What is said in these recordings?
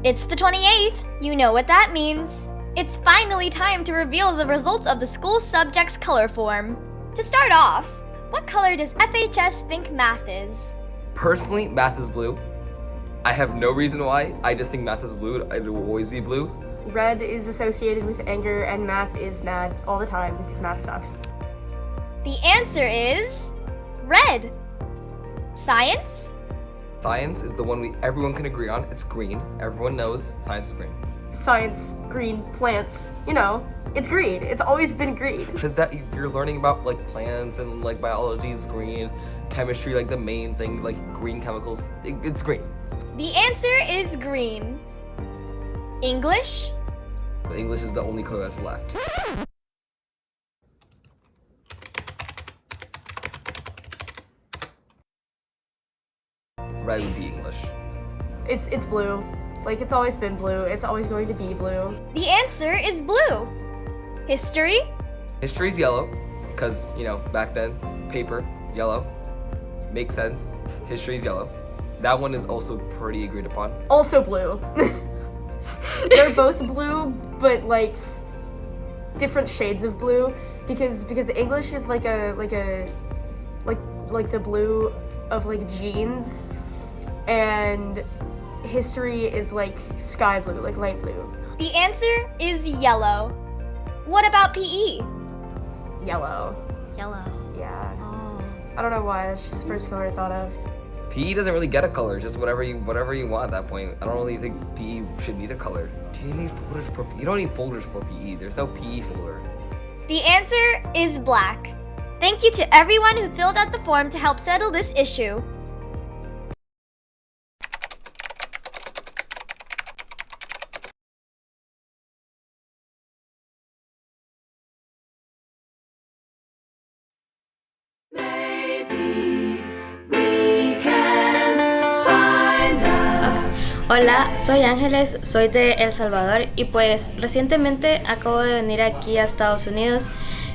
It's the 28th. You know what that means. It's finally time to reveal the results of the school subject's color form. To start off, what color does FHS think math is? Personally, math is blue. I have no reason why. I just think math is blue. It will always be blue. Red is associated with anger, and math is mad all the time because math sucks. The answer is red. Science? Science is the one everyone can agree on. It's green. Everyone knows science is green. Science, green, plants, it's green. It's always been green. Because that you're learning about like plants and like biology is green, chemistry like the main thing, like green chemicals. It's green. The answer is green. English? English is the only color that's left. Red would be English. It's blue. Like, it's always been blue. It's always going to be blue. The answer is blue. History? History is yellow, because, back then, paper, yellow. Makes sense. History is yellow. That one is also pretty agreed upon. Also blue. They're both blue, but like different shades of blue because English is like the blue of like jeans, and history is like sky blue, like light blue. The answer is yellow. What about PE? Yellow. Yellow. Yeah. Oh. I don't know why, that's just the first color I thought of. PE doesn't really get a color, just whatever you want at that point. I don't really think PE should need a color. Do you need folders for PE? You don't need folders for PE. There's no PE folder. The answer is black. Thank you to everyone who filled out the form to help settle this issue. Hola, soy Ángeles, soy de El Salvador y pues recientemente acabo de venir aquí a Estados Unidos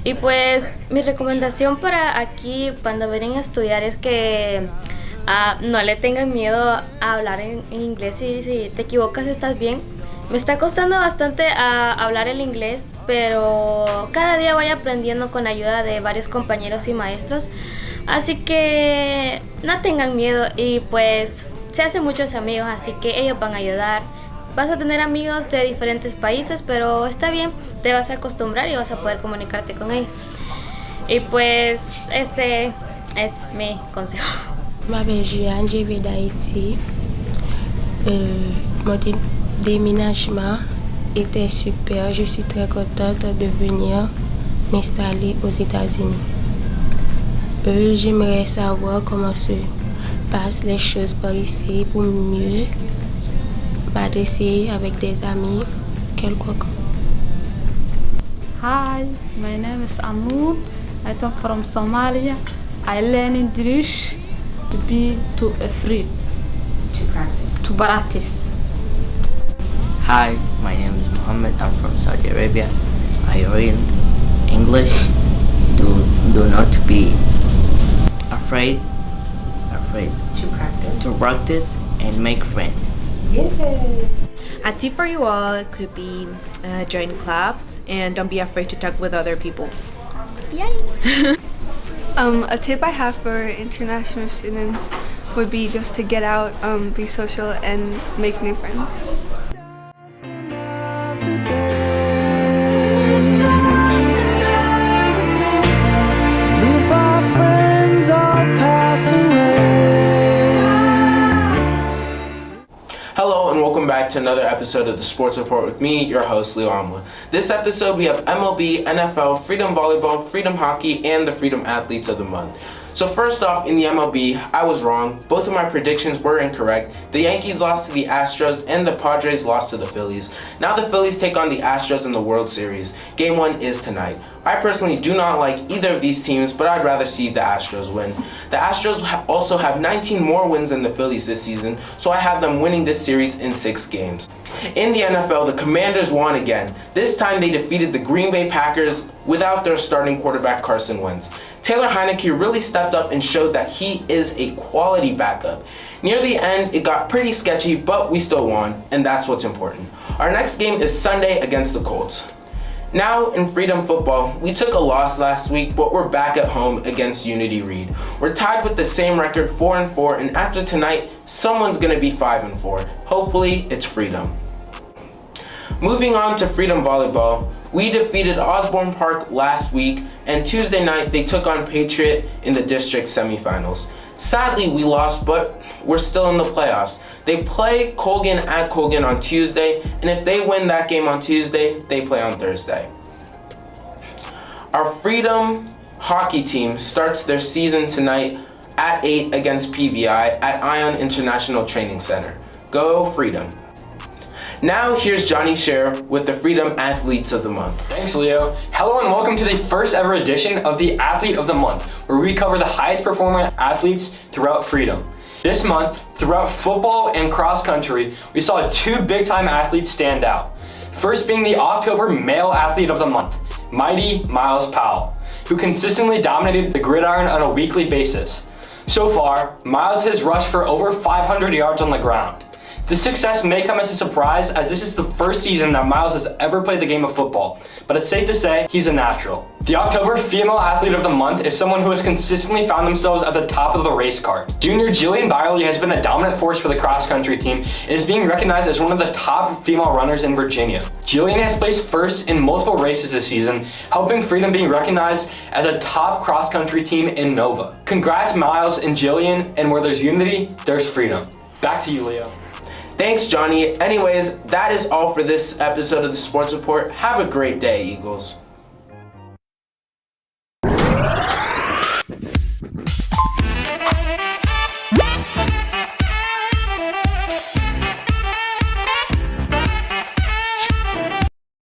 y pues mi recomendación para aquí cuando vienen a estudiar es que no le tengan miedo a hablar en inglés y si te equivocas estás bien. Me está costando bastante hablar el inglés, pero cada día voy aprendiendo con ayuda de varios compañeros y maestros, así que no tengan miedo y pues se hacen muchos amigos, así que ellos van a ayudar. Vas a tener amigos de diferentes países, pero está bien, te vas a acostumbrar y vas a poder comunicarte con ellos. Y pues ese es mi consejo. Je m'appelle Juliane, je viens d'Haïti. Mon déménagement était super. Je suis très contente de venir m'installer aux États-Unis. J'aimerais savoir comment se passent les choses par ici pour mieux m'adresser avec des amis quelconques. Hi, my name is Amoon. I come from Somalia. I learn English to be free. To practice. Hi, my name is Mohammed. I'm from Saudi Arabia. I learn English. Do not be afraid to practice and make friends. A tip for you all could be join clubs and don't be afraid to talk with other people. Yay! A tip I have for international students would be just to get out, be social, and make new friends. Hello and welcome back to another episode of the Sports Report with me, your host, Leo Amwa. This episode we have MLB, NFL, Freedom Volleyball, Freedom Hockey, and the Freedom Athletes of the Month. So first off, in the MLB, I was wrong. Both of my predictions were incorrect. The Yankees lost to the Astros and the Padres lost to the Phillies. Now the Phillies take on the Astros in the World Series. Game 1 is tonight. I personally do not like either of these teams, but I'd rather see the Astros win. The Astros also have 19 more wins than the Phillies this season, so I have them winning this series in 6 games. In the NFL, the Commanders won again. This time they defeated the Green Bay Packers without their starting quarterback Carson Wentz. Taylor Heineke really stepped up and showed that he is a quality backup. Near the end, it got pretty sketchy, but we still won, and that's what's important. Our next game is Sunday against the Colts. Now in Freedom Football, we took a loss last week, but we're back at home against Unity Reed. We're tied with the same record, 4-4, and after tonight, someone's gonna be 5-4. Hopefully, it's Freedom. Moving on to Freedom Volleyball, we defeated Osborne Park last week, and Tuesday night they took on Patriot in the district semifinals. Sadly, we lost, but we're still in the playoffs. They play Colgan at Colgan on Tuesday, and if they win that game on Tuesday, they play on Thursday. Our Freedom hockey team starts their season tonight at 8 against PVI at Ion International Training Center. Go Freedom! Now here's Johnny Scher with the Freedom Athletes of the Month. Thanks, Leo. Hello and welcome to the first ever edition of the Athlete of the Month, where we cover the highest performing athletes throughout Freedom. This month, throughout football and cross country, we saw 2 big-time athletes stand out. First being the October Male Athlete of the Month, Mighty Miles Powell, who consistently dominated the gridiron on a weekly basis. So far, Miles has rushed for over 500 yards on the ground. This success may come as a surprise, as this is the first season that Miles has ever played the game of football, but it's safe to say he's a natural. The October Female Athlete of the Month is someone who has consistently found themselves at the top of the race card. Junior Jillian Byerly has been a dominant force for the cross-country team and is being recognized as one of the top female runners in Virginia. Jillian has placed first in multiple races this season, helping Freedom being recognized as a top cross-country team in Nova. Congrats Miles and Jillian, and where there's unity, there's freedom. Back to you, Leo. Thanks, Johnny. Anyways, that is all for this episode of the Sports Report. Have a great day, Eagles.